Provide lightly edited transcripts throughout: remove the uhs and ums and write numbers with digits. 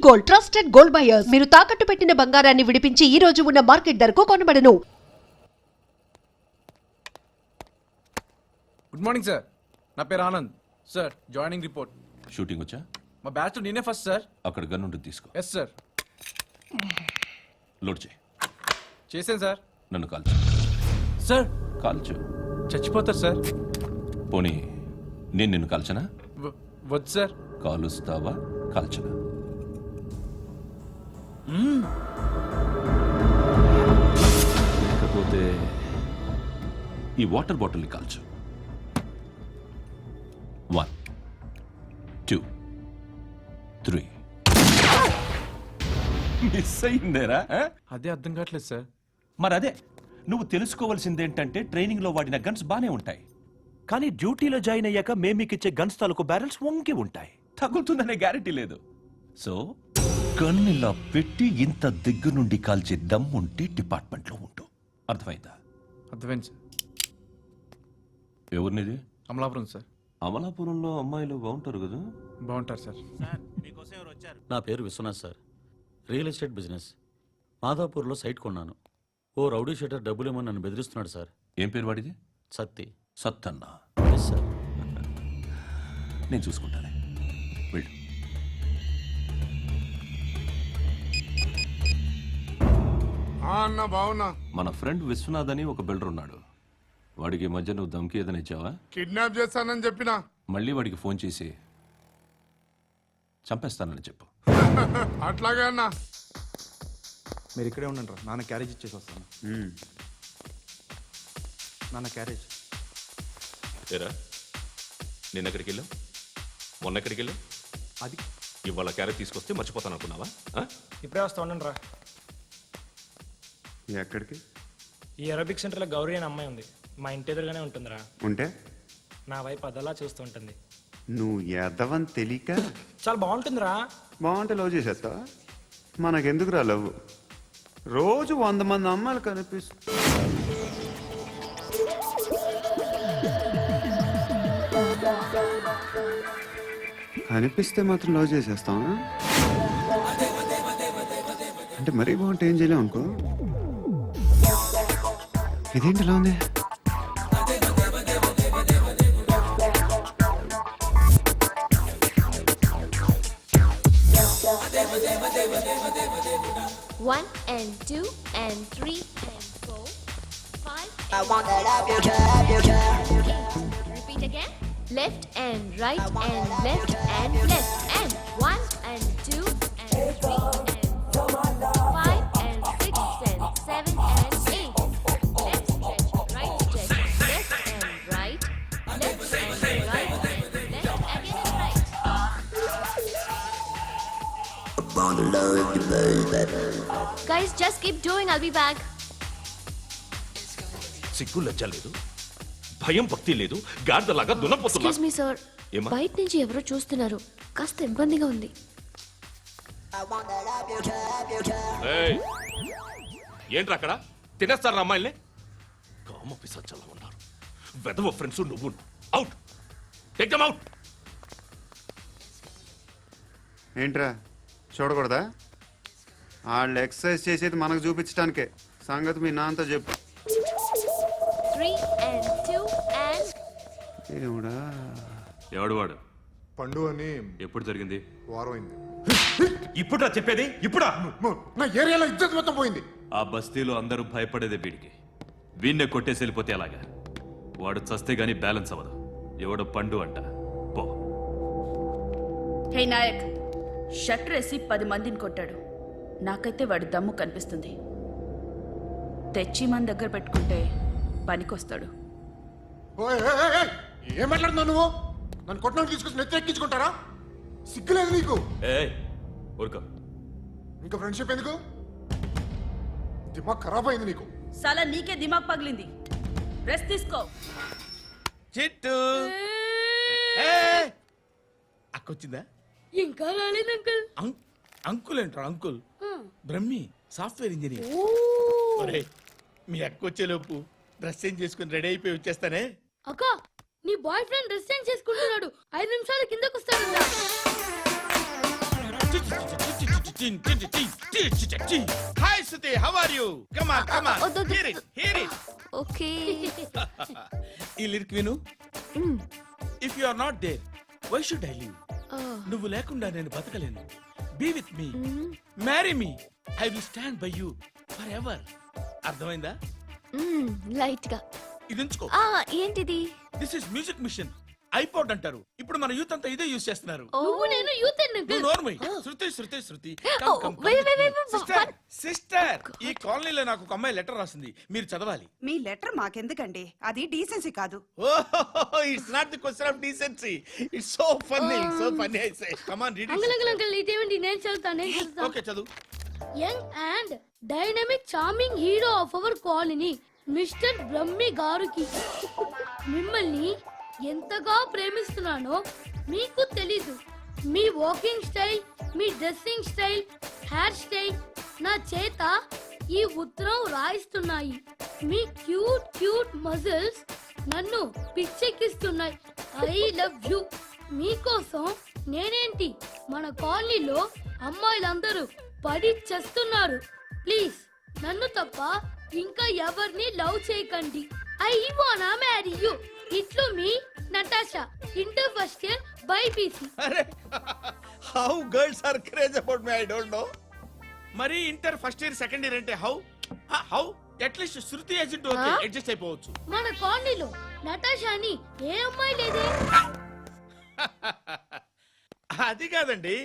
Gold, trusted gold buyers. మీరు తాకట్టు పెట్టిన బంగారాన్ని విడిపించి ఈ రోజు ఉన్న మార్కెట్ ధరకు కొనబడను. గుడ్ మార్నింగ్ సార్, నా పేరు Anand sir. Joining report. Shooting వచ్చా? మా బ్యాచ్ నేనే ఫస్ట్ సార్. అక్కడ గన్ ఉంటుంది, తీసుకో. Yes sir. లోడ్ చేయి. చేశాను సార్. నన్ను కాల్చు. సార్ కాల్చు. చచ్చిపోతారు సార్. పోనీ నేను నిన్ను కాల్చనా? వద్దు సార్. కాలుస్తావా కాల్చనా? లేకపోతే ఈ వాటర్ బాటిల్ని కాల్చు. 1 2 3. మిస్ అయిందేరా? అదే అర్థం కావట్లేదు సార్. మరి అదే నువ్వు తెలుసుకోవాల్సిందేంటంటే ట్రైనింగ్లో వాడిన గన్స్ బానే ఉంటాయి, కానీ డ్యూటీలో జాయిన్ అయ్యాక మేము మీకు ఇచ్చే గన్స్ తాలూకు బ్యారెల్స్ వంగి ఉంటాయి. తగులుతుందనే గ్యారెంటీ లేదు. సో గన్ ఇలా పెట్టి ఇంత దగ్గర నుండి కాల్చే దమ్ ఉంటే డిపార్ట్మెంట్లో ఉంటూ. అర్థమైందా? అర్థమైంది సార్. ఎవరినిది? అమలాపురం సార్. అమలాపురంలో అమ్మాయిలు బాగుంటారు కదా? బాగుంటారు సార్. నా పేరు Vishwanath sir. Real estate business. మాధాపూర్లో సైట్ కొన్నాను. ఓ రౌడీ షీటర్ డబ్బులేమో నన్ను బెదిరిస్తున్నాడు సార్. ఏం పేరు వాడిది? సత్తి. సత్తన్న. Yes sir. నేను చూసుకుంటానే, వెళ్ళు. అన్న బావున్నా. మన ఫ్రెండ్ విశ్వనాథ్ అని ఒక బిల్డర్ ఉన్నాడు. వాడికి ఈ మధ్య నువ్వు దమ్కి ఏదైనా ఇచ్చావా? కిడ్నాప్ చేస్తానని చెప్పినా. మళ్ళీ వాడికి ఫోన్ చేసి చంపేస్తానని చెప్పు. అట్లాగే అన్న. మీరు ఇక్కడే ఉండండి రా, నాన్న క్యారేజ్ ఇచ్చేసి వస్తాను. నాన్న క్యారేజ్. ఏరా, నిన్న ఎక్కడికి వెళ్ళావు? మొన్న ఎక్కడికి వెళ్ళావు? అది ఇవాళ క్యారెట్ తీసుకొస్తే మర్చిపోతాను అనుకున్నావా? ఇప్పుడే వస్తా ఉండండి రా. ఎక్కడికి? ఈ అరబిక్ సెంటర్లో గౌరీ అనే అమ్మాయి ఉంది. మా ఇంటి ఎదురుగానే ఉంటుందిరా. ఉంటే నా వైపు అదలా చూస్తూ ఉంటుంది. నువ్వు ఎదవని తెలియక చాలా బాగుంటుందిరా. బాగుంటే లవ్ చేసేస్తావా? మనకెందుకురా లవ్? రోజు 100 మంది అమ్మాయిలు కనిపిస్తే మాత్రం లవ్ చేసేస్తావా? అంటే మరీ బాగుంటే ఏం చేయలేం అనుకో. ఇదేంటి ఇలా ఉంది? One and two and three and four, five. I want that up your job. Repeat again. Left and right and left and left and one and two and three and four, five and six and seven and eight. Left stretch, right stretch, left and right, left and right and left again and right. Guys, just keep doing. I'll be back. సిగ్గు లజ్జ లేదు, భయం భక్తి లేదు, గాడిదలాగా దున్నపోతున్నా. Excuse me, sir. ఏమ్మా? బయట నుంచి ఎవరో చూస్తున్నారు. కాస్త ఇబ్బందిగా ఉంది. ఏయ్, ఏంట్రా అక్కడ? తినేస్తారా అమ్మాయిల్ని? కామ పిశాచాలా ఉన్నారు. వెదవ ఫ్రెండ్స్ నువ్వు. Out, take them out. ఏంట్రా చూడకూడదా? వాళ్ళు ఎక్సర్సైజ్ చేసేది మనకు చూపించడానికే. సంగతి మీ నాన్నతో చెప్పు. 3 and 2 and ఏముడా? ఎవడు వాడు? పండు అని ఎప్పుడు జరిగింది? వారం అయింది. ఇప్పుడా చెప్పేది? ఇప్పుడా? నా ఏరియాలో ఇజ్జత్ మొత్తం పోయింది. ఆ బస్తీలో అందరూ భయపడేదే వీడికి. వీణ్ణే కొట్టేసి వెళ్ళిపోతే అలాగా? వాడు చస్తే గానీ బ్యాలెన్స్ అవ్వదు. ఎవడో పండు అంట. పో. హే నాయక్, షట్టర్ వేసి 10 మందిని కొట్టాడు. నాకైతే వాడి దమ్ము కనిపిస్తుంది. తెచ్చి మన దగ్గర పెట్టుకుంటే పనికొస్తాడు. ఏం మాట్లాడుతున్నావు నువ్వు? నన్ను కొట్టడానికి తీసుకొచ్చి నెత్తి ఎక్కించుకుంటారా? సిగ్గులేదు నీకు? ఏయ్, ఊరుకో. ఇంకా ఫ్రెండ్షిప్ ఎందుకు? దిమాగ్ ఖరాబ్ అయింది నీకు. సలా నీకే దిమాగ్ పగిలింది. రెస్ట్ తీసుకో. చిట్టు అక్కొచ్చిందా? ఇంకా రాలేదు అంకుల్. అంకుల్ ఏంట్రా? Uncle Brahmi, software engineer. మీ అక్క వచ్చేలోపు డ్రెస్ చేంజ్ చేసుకుని రెడీ అయిపోయి వచ్చేస్తానే. అక్క, నీ బాయ్ ఫ్రెండ్ డ్రెస్ చేంజ్ చేసుకుంటున్నాడు. 5 నిమిషాలు కిందకు వస్తాడు. Hi Suthi, how are you? Come on, come on. వద్దు, వద్దు. Hear it, hear it. Okay. ఈ లిరిక్ విను. If you are not there, why should I live? నువ్వు లేకుండా నేను బతకలేను. Be with me, marry me, I will stand by you forever. అర్థమైందా? Light గా. ఇది ఉంచుకో. ఏంటిది? This is music machine. IPod అంటారు. ఇప్పుడు మన యూత్ అంతా ఇదే యూజ్ చేస్తున్నారు. నువ్వు నేను యూత్ నువ్వు నోర్మై. శృతి, శృతి, శృతి. సిస్టర్, ఈ కాలనీలో నాకు ఒక అమ్మాయి లెటర్ రాసింది, మీరు చదవాలి. మీ లెటర్ మాకెందుకండి, అది డీసెన్సీ కాదు. Oh, it's not the question of decency. It's so funny, so funny. I say come on, read it. ఇదేంటి, నేను చదువుతాను. ఓకే, చదువు. Young and dynamic charming hero of our colony mister Brahmi గారికి మిమ్మల్ని ఎంతగా ప్రేమిస్తున్నానో మీకు తెలీదు. మీ వాకింగ్ స్టైల్, మీ డ్రెస్సింగ్ స్టైల్, హెయిర్ స్టైల్ నా చేత ఈ ఉత్తరం రాయిస్తున్నాయి. మీ క్యూట్ క్యూట్ మజిల్స్ నన్ను పిచ్చెక్కిస్తున్నాయి. I love you. మీకోసం నేనేంటి, మన కాలనీలో అమ్మాయిలందరూ పడి చేస్తున్నారు. ప్లీజ్ నన్ను తప్ప ఇంకా ఎవరిని లవ్ చేయకండి. ఐ వానా మ్యారీ యు. ఇట్లు మీ Natasha, inter first year BiPC. అరే, how girls are craze about me, I don't know. మరి inter first year second year అంటే how how at least Shruti agent okay, adjust అయిపోవచ్చు. మన కాలనీలో నటాషాని ఏ అమ్మాయి లేదే. అది కాదండి,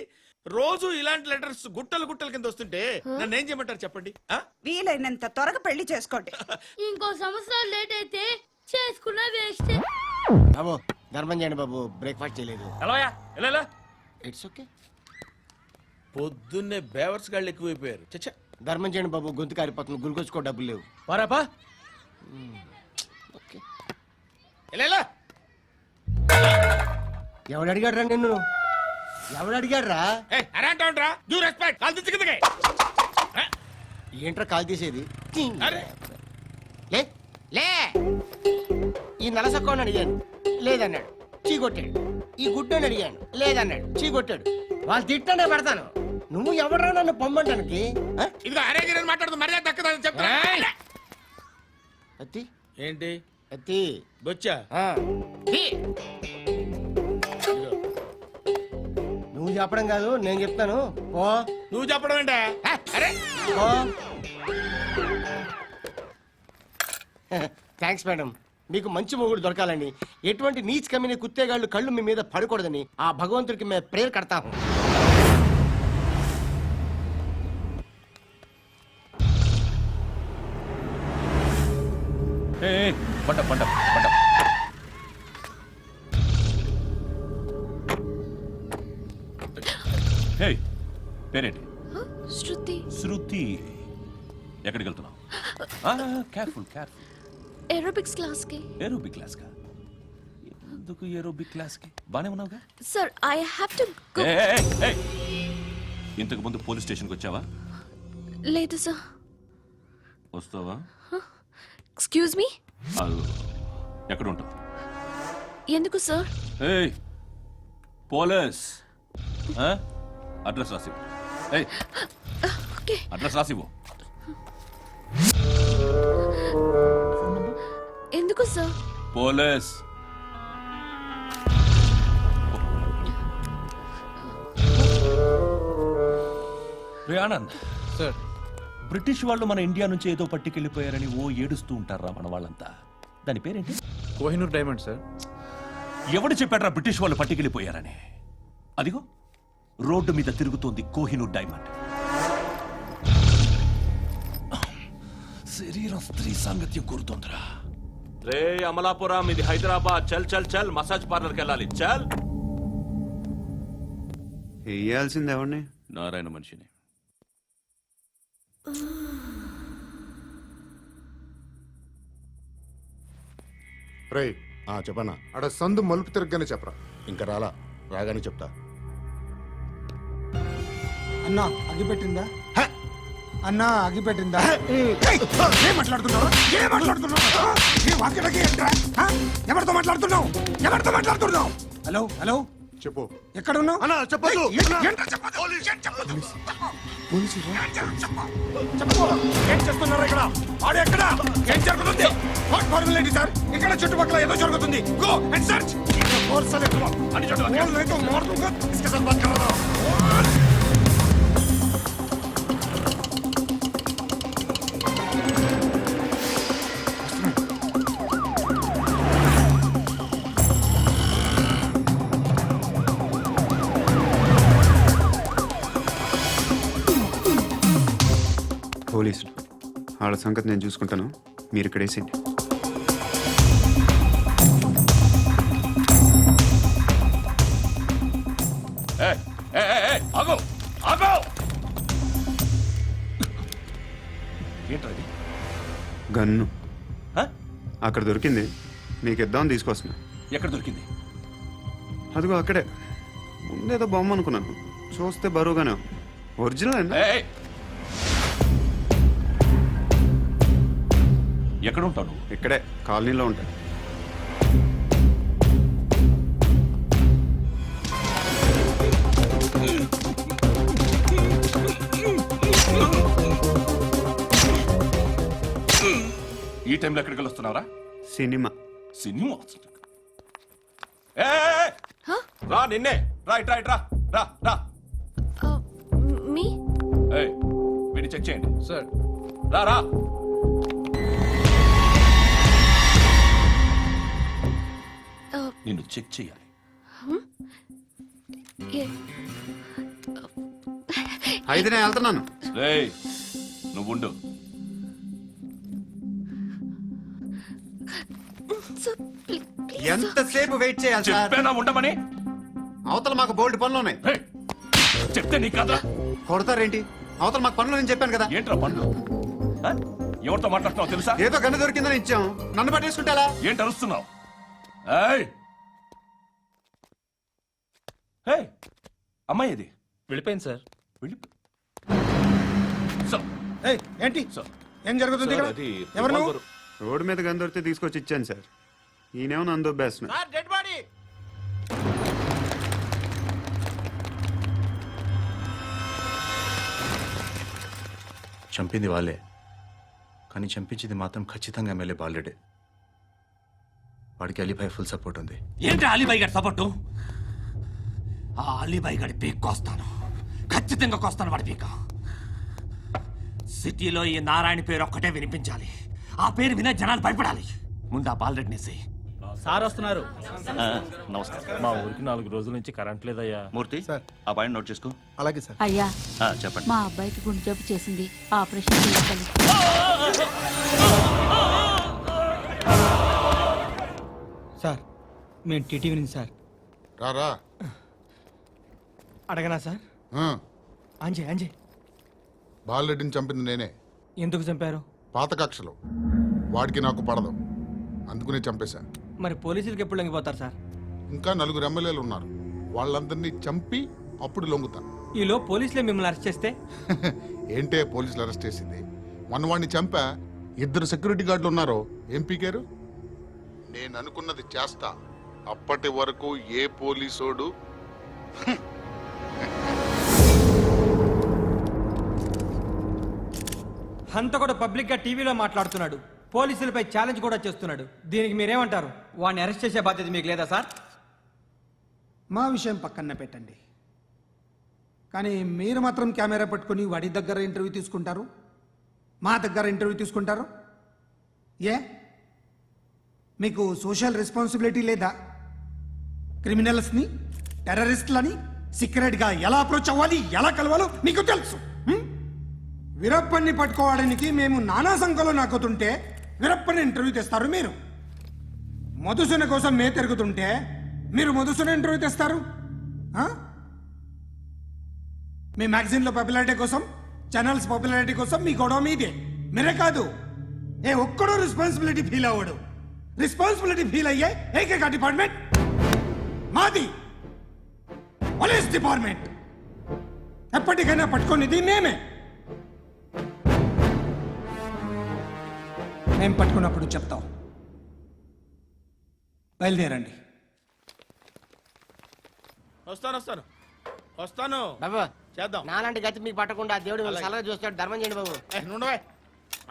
రోజు ఇలాంటి లెటర్స్ గుట్టలు గుట్టల కింద వస్తుంటే నన్ను ఏం చేయమంటారు చెప్పండి? వీలైనంత త్వరగా పెళ్లి చేసుకోండి. ఇంకో సంవత్సరాలు లేట్ అయితే చేసుకున్న వేస్ట్. బాబు ధర్మం చేయండి బాబు, బ్రేక్ఫాస్ట్ చేయలేదు. ఎలా ఇట్స్ ఓకే. పొద్దున్నే బేవర్స్ గాళ్ళు ఎక్కువైపోయారు. చచ్చా, ధర్మం చేయండి బాబు, గొంతు కారిపోతుంది, గురికొచ్చుకో డబ్బులు లేవు. పారాపా. ఓకే. ఎలా ఎవడు అడిగాడు రా నిన్ను? ఎవడు అడిగాడు రా? అరాంటా డ్యూ రెస్పెక్ట్. కాల్ తెచ్చి కిందకి. ఏంట్రా కాల్ తీసేది? అరే, లే లే. ఈ నలసక్కని అడిగాను, లేదన్నాడు, చీ కొట్టాడు. ఈ గుడ్డని అడిగాను, లేదన్నాడు, చీ కొట్టాడు. వాళ్ళు తిట్టానే పెడతాను. నువ్వు ఎవడరా నన్ను పొమ్మంటానికి? ఇదిగో అరే గిరని మాట్లాడుతూ మర్యాద దక్కదని చెప్తా. అత్తి ఏంటి అత్తి బొచ్చా? నువ్వు చెప్పడం కాదు, నేను చెప్తాను. ఓ నువ్వు చెప్పడం ఏంటా? అరే, ఓ థ్యాంక్స్ మేడం. మీకు మంచి మొగుడు దొరకాలని, ఎటువంటి నీచ్ కమ్మిన కుత్తేగాళ్ళు కళ్ళు మీ మీద పడకూడదని ఆ భగవంతుడికి మేము ప్రేయర్ కడతాము. పంట పంట పంట. హే, పేరేంటి? శృతి. శృతి. ఎక్కడికి వెళ్తున్నావు? Careful careful. ఏరోబిక్స్ క్లాస్ కి. ఏరోబిక్ క్లాస్ కా? ఎందుకు ఏరోబిక్ క్లాస్ కి? బానే ఉన్నావుగా? Sir, I have to go. ఇంతకు ముందు పోలీస్ స్టేషన్కి వచ్చావా? లేదు సార్. వస్తావా? Excuse me. ఎక్కడ ఉంటావు? ఎందుకు సార్? ఏయ్, పోలీస్. అడ్రస్ రాసివ్వు. ఏయ్, ఓకే. అడ్రస్ రాసివ్వు. ఎందుకు సార్? పోలీస్. రే ఆనంద్ సార్, బ్రిటిష్ వాళ్ళు మన ఇండియా నుంచి ఏదో పట్టుకెళ్ళిపోయారని ఓ ఏడుస్తూ ఉంటారా మన వాళ్ళంతా? దాని పేరేంటి? Kohinoor diamond sir. ఎవడు చెప్పాడ్రా బ్రిటిష్ వాళ్ళు పట్టుకెళ్ళిపోయారని? అదిగో రోడ్డు మీద తిరుగుతోంది కోహినూర్ డైమండ్. శరీరం స్త్రీ సాంగత్యం కోరుతోందిరా. రే అమలాపురం, ఇది హైదరాబాద్. చల్ చల్ చల్, మసాజ్ పార్లర్కి వెళ్ళాలి. చల్. వేయాల్సింది ఎవరిని? నారాయణ మనిషిని. రే చెప్పన్నా, అక్కడ సందు మలుపు తిరగగానే చెప్పరా. ఇంకా రాగానే చెప్తా. అన్నా అగిపెట్టిందా? అన్నా అగిపెట్టిందా? ఏం మాట్లాడుతున్నావు? ఏం మాట్లాడుతున్నావు? ఎవరితో మాట్లాడుతున్నావు? హలో హలో, చెప్పు ఎక్కడ ఉన్నావు అన్నా చెప్పదు ఏం చేస్తున్నారు ఇక్కడ ఆడు ఎక్కడ ఏం జరుగుతుంది వాట్ ఫార్మల్ ఏంటి సార్ ఇక్కడ చుట్టుపక్కల ఏదో జరుగుతుంది గో అండ్ సర్చ్ और साले तुम अनि चलो बोल नहीं तो मार दूंगा इसके साथ बात कर रहा था పోలీసులు వాళ్ళ సంగతి నేను చూసుకుంటాను మీరు ఇక్కడ వేసేయండి ఆగో ఆగో ఏంటది గన్ను హ? అక్కడ దొరికింది మీకు ఇద్దామని తీసుకొస్తున్నా ఎక్కడ దొరికింది అదిగో అక్కడే ముందేదో బొమ్మ అనుకున్నాను చూస్తే బరువుగానే ఉంది. ఒరిజినల్ అండి ఏయ్! ఎక్కడ ఉంటావు నువ్వు? ఇక్కడే కాలనీలో ఉంటాయి ఈ టైంలో ఎక్కడికి వస్తున్నావురా సినిమా సినిమా ఏయ్! రా నిన్నే రా ఇట్రా ఇట్రా రా రా మీ ఏయ్, వీడిని చెక్ చేయండి సార్ రా రా నిన్ను చెక్ చేయాలి అయితే నేను వెళ్తున్నాను రేయ్ నువ్వు ఉండు ఎంతసేపు వెయిట్ చేయాలి సార్ చెప్పేనా ఉండమని అవతల మాకు బోల్డ్ పనులు ఉన్నాయి ఏయ్, చెప్తే నీ కదా కొడతారేంటి అవతల మాకు పనులు నేను చెప్పాను కదా ఏంట్రా పండ్లు ఆ? ఎవరితో మాట్లాడుతున్నావు తెలుసా ఏదో గన్ను దొరికిందని ఇచ్చాం నన్ను పట్టేసుకుంటా ఏంటి అరుస్తున్నావు ఏయ్! ఏయ్! అమ్మాయి ఇది వెళ్ళిపోయింది సార్. వెళ్ళి సార్ ఏయ్ ఏంటి సార్ ఏం జరుగుతుంది ఇక్కడ ఎవరు నువ్వు రోడ్డు మీద గన్ను దొరికితే తీసుకొచ్చి ఇచ్చాను సార్ ఈయనేమో నన్ను దొబ్బేస్తున్నా సార్ డెడ్ బాడీ చంపింది వాళ్ళే కానీ చంపించింది మాత్రం ఖచ్చితంగా ఎమ్మెల్యే బాలుడే వాడికి అలీభాయ్ ఫుల్ సపోర్ట్ ఉంది ఏంటి అలీబాయి గారి సపోర్టు ఆ అలీబాయి గారి పీక్ కోస్తాను, ఖచ్చితంగా కోస్తాను వాడి పీక. సిటీలో ఈ నారాయణ పేరు ఒక్కటే వినిపించాలి, ఆ పేరు వినే జనాలు భయపడాలి. ముందు ఆ బాలరెడ్డినేసి. సార్ వస్తున్నారు. నమస్కారం మా ఊరికి 4 రోజుల నుంచి కరెంట్ లేదయ్యా. మూర్తి ఆ పాయింట్ నోట్ చేసుకో అలాగే సార్ అయ్యా చెప్పండి మా అబ్బాయికి గుండె జబ్బు చేసింది ఆపరేషన్ చేయాలి సార్ మేము టీటీవీ నుంచి సార్ రారా అడగనా సార్ అంజయ్ అంజయ్ బాలరెడ్డిని చంపింది నేనే ఎందుకు చంపారు పాత కక్షలు వాడికి నాకు పడదు అందుకునే చంపేశా మరి పోలీసులకి ఎప్పుడు లొంగిపోతారు సార్ ఇంకా 4 ఎమ్మెల్యేలు ఉన్నారు వాళ్ళందరినీ చంపి అప్పుడు లొంగుతా ఈలో పోలీసులే మిమ్మల్ని అరెస్ట్ చేస్తే ఏంటే పోలీసులు అరెస్ట్ చేసింది మొన్న వాడిని చంపా 2 సెక్యూరిటీ గార్డులు ఉన్నారు ఏం పీకారు నేను అనుకున్నది చేస్తా అప్పటి వరకు ఏ పోలీసోడు అంత కూడా పబ్లిక్ గా టీవీలో మాట్లాడుతున్నాడు, పోలీసులపై ఛాలెంజ్ కూడా చేస్తున్నాడు. దీనికి మీరేమంటారు? వాడిని అరెస్ట్ చేసే బాధ్యత మీకు లేదా సార్? మా విషయం పక్కన పెట్టండి, కానీ మీరు మాత్రం కెమెరా పట్టుకొని వాడి దగ్గర ఇంటర్వ్యూ తీసుకుంటారు, మా దగ్గర ఇంటర్వ్యూ తీసుకుంటారు. ఏ మీకు సోషల్ రెస్పాన్సిబిలిటీ లేదా? క్రిమినల్స్ని టెర్రరిస్టులని సీక్రెట్గా ఎలా అప్రోచ్ అవ్వాలి, ఎలా కలవాలో మీకు తెలుసు. వీరప్పన్ని పట్టుకోవడానికి మేము నానా సంఖ్యలో నాకుతుంటే వీరప్పని ఇంటర్వ్యూ తెస్తారు మీరు. మధుసూన కోసం మే తిరుగుతుంటే మీరు మధుసూన ఇంటర్వ్యూ తెస్తారు. మీ మ్యాగజైన్లో పాపులారిటీ కోసం, ఛానల్స్ పాపులారిటీ కోసం మీ గొడవ మీదే. మీరే కాదు, ఏ ఒక్కడో రెస్పాన్సిబిలిటీ ఫీల్ అవ్వడు. రెస్పాన్సిబిలిటీ ఫీల్ అయ్యే ఏకైక డిపార్ట్మెంట్ మాది, పోలీస్ డిపార్ట్మెంట్. ఎప్పటికైనా పట్టుకునేది మేమే. మేము పట్టుకున్నప్పుడు చెప్తాం. బయలుదేరండి. వస్తాను బాబు చేద్దాం. నాలాంటి గతి మీకు పట్టకుండా దేవుడు మిమ్మల్ని అలాగే. సలహా చూస్తాడు. ధర్మం చేయండి బాబు. నుండవే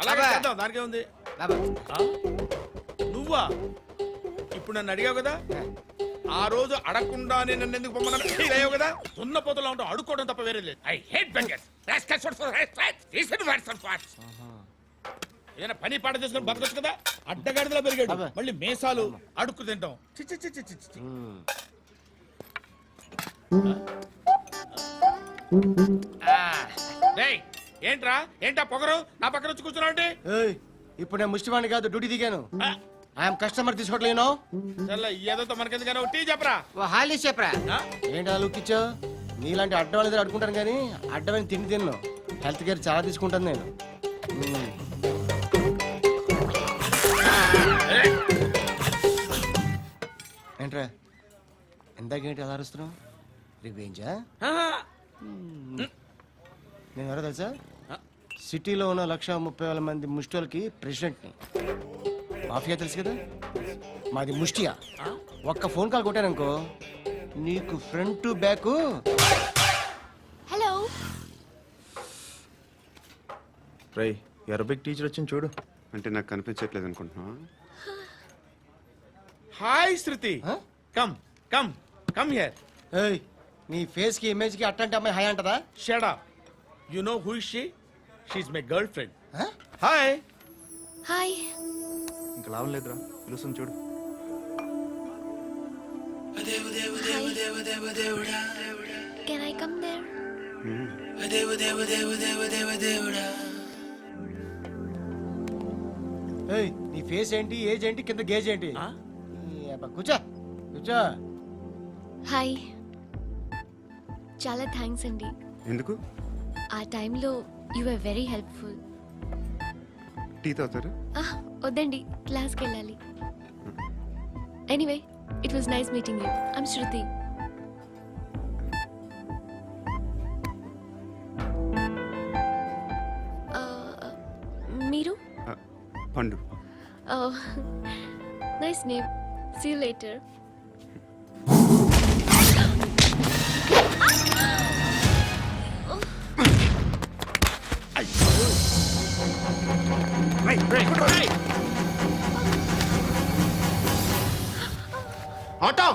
అలాగే అబ్బా. చేద్దాం, దానికే ఉంది. బాబు నువ్వా ఇప్పుడు నన్ను అడిగావు కదా, ఆ రోజు అడగకుండానే నన్ను ఎందుకు పొమ్మన్నాను ఫీల్ అయ్యావు కదా. ఉన్న పోతలో ఉంటావు, అడుక్కోవడం తప్ప వేరే లేదు. I hate bangers. ఏదైనా పని పాట చేసుకుని బతకొచ్చు కదా. అడ్డగాడిదలో పెరిగాడు, అబ్బా. మళ్ళీ మేసాలు అడుక్కు తింటాం. చి చి చి చి చి చి. డేయ్, ఏంటా పొగరు నా పక్కన వచ్చి కూర్చున్నావు అంటే? ఏయ్, ఇప్పుడు నేను ముష్టివాణి కాదు, డ్యూటీ దిగాను. ఐఎమ్ కస్టమర్ తీసుకోవట్లేను. చల్ల ఏదో మనకెందుకైనా టీ చెప్పరా. ఓ హాలీ చెప్పరా. ఆ? ఏంటి అలా లుక్ ఇచ్చావు? నీలాంటి అడ్డ వాళ్ళ దగ్గర అడుకుంటాను కానీ అడ్డమైన తిండి తిన్ను. హెల్త్ కేర్ చాలా తీసుకుంటాను నేను. ఏంట్రా ఎందాకేంటి అలా అరుస్తున్నావు? రివేంజా? నేను ఎవరో తెలుసా? సిటీలో ఉన్న 130,000 మంది ముష్టిలకి ప్రెసిడెంట్ని. మాఫియా తెలుసు కదా, మాది ముష్టియా. ఒక్క ఫోన్ కాల్ కొట్టాననుకో నీకు ఫ్రంట్ టు బ్యాక్. హలో. రై అరబిక్ టీచర్ వచ్చింది చూడు. అంటే నాకు కనిపించట్లేదు అనుకుంటున్నా. Hi Shruti. Come come come here. ఏయ్, నీ ఫేస్ కి ఇమేజ్ కి అట్టంటే అమ్మాయి హై అంటదా? Shut up. You know who is she? She is my girlfriend. Hi. Hi. ఇంకా లాభం లేదురా, పిలుస్తుంది చూడు. Can I come there? ఏయ్, నీ ఫేస్ ఏంటి, ఏజ్ ఏంటి, కింద గేజ్ ఏంటి? ఈ అబ్బా, కూర్చో కూర్చో. హాయ్. చాలా థ్యాంక్స్ అండి. ఎందుకు? ఆ టైంలో you are very helpful. Tea తాగుతారు? వద్దండి, క్లాస్కి వెళ్ళాలి. Anyway, it was nice meeting you. I'm Shruti. మీరు? Pandu. Nice name. See you later. Auto.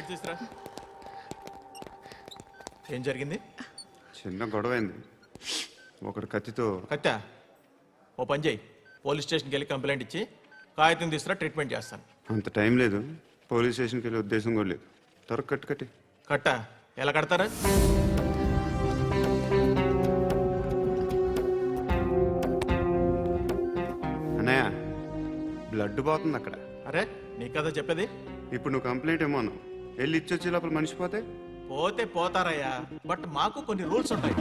తీసురా. ఏం జరిగింది? చిన్న గొడవ అయింది. ఒకడు కత్తితో. కత్తా? ఓ పని చేయి, పోలీస్ స్టేషన్కి వెళ్ళి కంప్లైంట్ ఇచ్చి కాగితం తీసుకురా, ట్రీట్మెంట్ చేస్తాను. అంత టైం లేదు, పోలీస్ స్టేషన్కి వెళ్ళే ఉద్దేశం కూడా లేదు. త్వరగా కట్టి. కట్టా? ఎలా కడతారా? అన్నయ్య, బ్లడ్ పోతుంది అక్కడ. అరే నీ కదా చెప్పేది. ఇప్పుడు నువ్వు కంప్లైంట్ ఏమో అన్నావు, వెళ్ళి ఇచ్చొచ్చే లోపల మనిషి పోతే? పోతే పోతారయ్యా, బట్ మాకు కొన్ని రూల్స్ ఉంటాయి.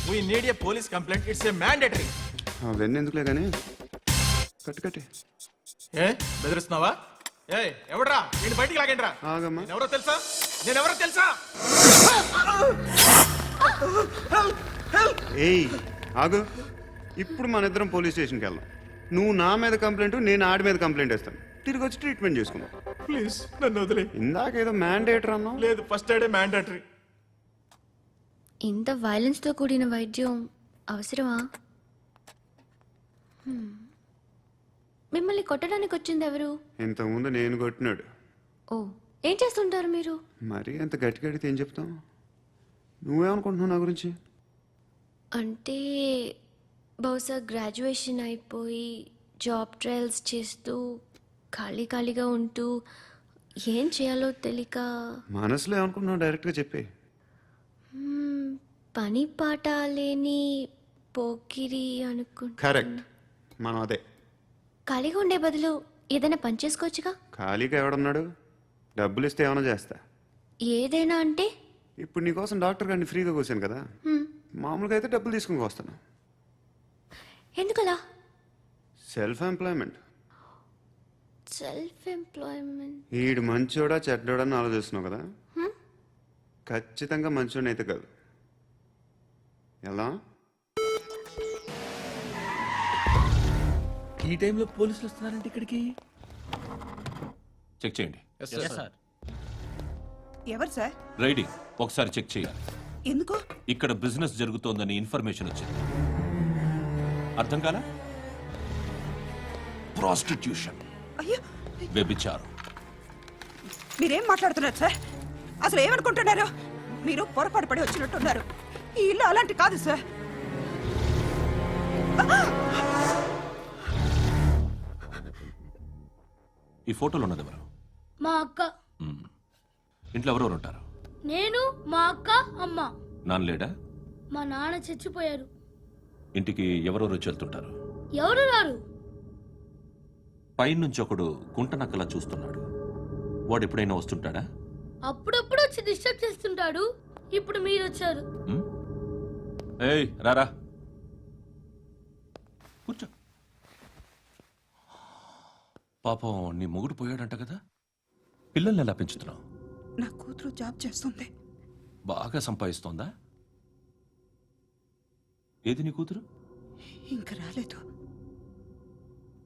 We need a police complaint, it's a mandatory. అవన్నీ ఎందుకులే కానీ కట్టి. ఏ బెదిరిస్తున్నావా? ఏ ఎవడ్రా నేను బయటికి లాగండిరా. ఆగమ్మా. నేనెవరో తెలుసా? నేనెవరో తెలుసా? ఏయ్ ఆగు. ఇప్పుడు మన ఇద్దరం పోలీస్ స్టేషన్కి వెళ్దాం. నువ్వు నా మీద కంప్లైంట్, నేను ఆడి మీద కంప్లైంట్ వేస్తాను. తిరిగి వచ్చి ట్రీట్మెంట్ చేసుకుందాం. ప్లీజ్ నన్ను వదిలే. ఇందాకేదో మ్యాండేటర్ అన్నావు. లేదు, ఫస్ట్ ఎయిడే మ్యాండేటరీ. ఇంత వైలెన్స్తో కూడిన వైద్యం అవసరమా? మిమ్మల్ని కొట్టడానికి వచ్చింది ఎవరు? ఇంతకుముందు నేను కొట్టినాడు. ఓ, ఏం చేస్తుంటారు మీరు? మరి అంత గట్టిగా అడిగితే ఏం చెప్తాం? నువ్వేమనుకుంటున్నావు నా గురించి? అంటే బహుశా గ్రాడ్యుయేషన్ అయిపోయి జాబ్ ట్రయల్స్ చేస్తూ ఖాళీగా ఉంటూ ఏం చేయాలో తెలియక. మనసులో ఏమనుకుంటున్నావు డైరెక్ట్గా చెప్పే. పని పాట లేని పోకిరి అనుకుంటా. కరెక్ట్, మనం అదే. ఖాళీగా ఉండే బదులు ఏదైనా పని చేసుకోవచ్చుగా. ఖాళీగా ఎవడన్నాడు? డబ్బులు ఇస్తే ఏమైనా చేస్తా. ఏదైనా అంటే? ఇప్పుడు నీకోసం డాక్టర్ గారిని ఫ్రీగా కూర్చాను కదా, మామూలుగా అయితే డబ్బులు తీసుకుని వస్తాను. ఎందుకలా? Self employment. Self employment. ఈడు మంచోడా చెడ్డోడా అని ఆలోచిస్తున్నావు కదా, ఖచ్చితంగా మంచోడని అయితే కాదు. ఎలా? ఈ టైంలో పోలీసులు వస్తున్నారంటే ఇక్కడికి? చెక్ చేయండి. ఎవరు సార్? రైడీ ఒకసారి చెక్ చేయాలి. ఎందుకు? ఇక్కడ బిజినెస్ జరుగుతోందని ఇన్ఫర్మేషన్ వచ్చింది. అర్థం కాలా? ప్రాస్టిట్యూషన్, అయ్యో, వ్యభిచారం. మీరేం మాట్లాడుతున్నారు సార్? అసలు ఏమనుకుంటున్నారు? మీరు పొరపాటు పడి వచ్చినట్టున్నారు. ఈ ఇల్లు అలాంటి కాదు సార్. ఈ ఫోటోలో ఉన్నది ఎవరు? మా అక్క. ఇంట్లో ఎవరెవరు ఉంటారు? నేను, మా అక్క, అమ్మ. నాన్న లేడా? మా నాన్న చచ్చిపోయారు. ఇంటికి ఎవరెవరు వచ్చి వెళ్తుంటారు? ఎవరు రారు. పైనుంచి ఒకడు గుంట నక్కలా చూస్తున్నాడు. వాడు ఎప్పుడైనా వస్తుంటాడా? అప్పుడప్పుడు వచ్చి డిస్టర్బ్ చేస్తుంటాడు. ఇప్పుడు మీరు వచ్చారు. ఏయ్ రారా, కూర్చో. పాపం నీ మొగుడు పోయాడంట కదా, పిల్లల్ని ఎలా పెంచుతున్నావు? నా కూతురు జాబ్ చేస్తుంది. బాగా సంపాదిస్తోందా? ఏది నీ కూతురు? ఇంకా రాలేదు.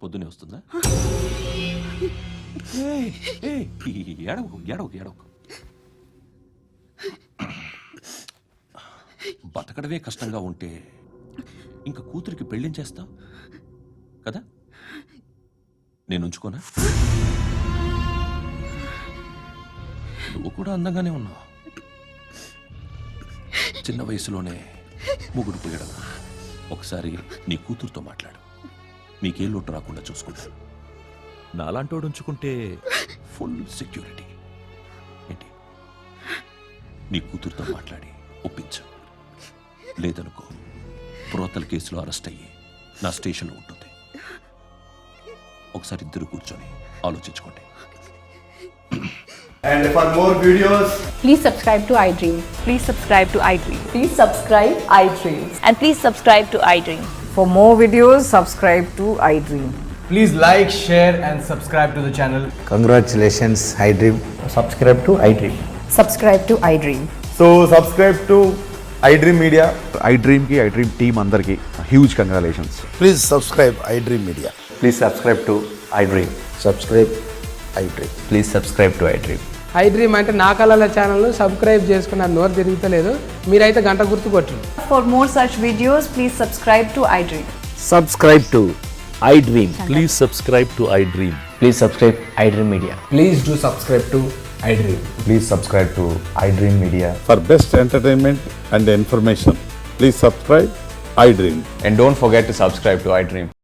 పొద్దునే వస్తుందా? ఏడవకు ఏడవకు ఏడవకు. బతకడమే కష్టంగా ఉంటే ఇంకా కూతురికి పెళ్ళించేస్తావు కదా? నేను ఉంచుకోనా? నువ్వు కూడా అందంగానే ఉన్నావు. చిన్న వయసులోనే ముగ్గురు పోయడం. ఒకసారి నీ కూతురుతో మాట్లాడు. నీకే లోటు రాకుండా చూసుకుంటా. నాలాంటోడు ఉంచుకుంటే ఫుల్ సెక్యూరిటీ. ఏంటి? నీ కూతురుతో మాట్లాడి ఒప్పించు. లేదనుకో, ప్రోతల కేసులో అరెస్ట్ అయ్యి నా స్టేషన్లో ఉంటుంది. ఒకసారి ఇద్దరు కూర్చొని ఆలోచించుకోండి. And for more videos, Please subscribe to iDream. please subscribe to iDream. Please subscribe iDream. And please subscribe to iDream. For more videos, subscribe to iDream. Please like, share, and subscribe to the channel. Congratulations, iDream. Subscribe to iDream. Subscribe to iDream. So subscribe to iDream Media. iDream ki iDream team andarki huge congratulations. Please subscribe iDream Media. Please subscribe to iDream. Subscribe iDream. Please subscribe to iDream. iDream అంటే నా కళల channel subscribe చేసుకున్న నోరు తిరుగుతలేదు. మీరైతే గంట గుర్తు కొట్టండి. For more such videos, please subscribe to iDream. Subscribe to iDream. Please subscribe to iDream. Please subscribe iDream Media. Please do subscribe to iDream. Please subscribe to iDream Media. For best entertainment and information, please subscribe iDream. And don't forget to subscribe to iDream.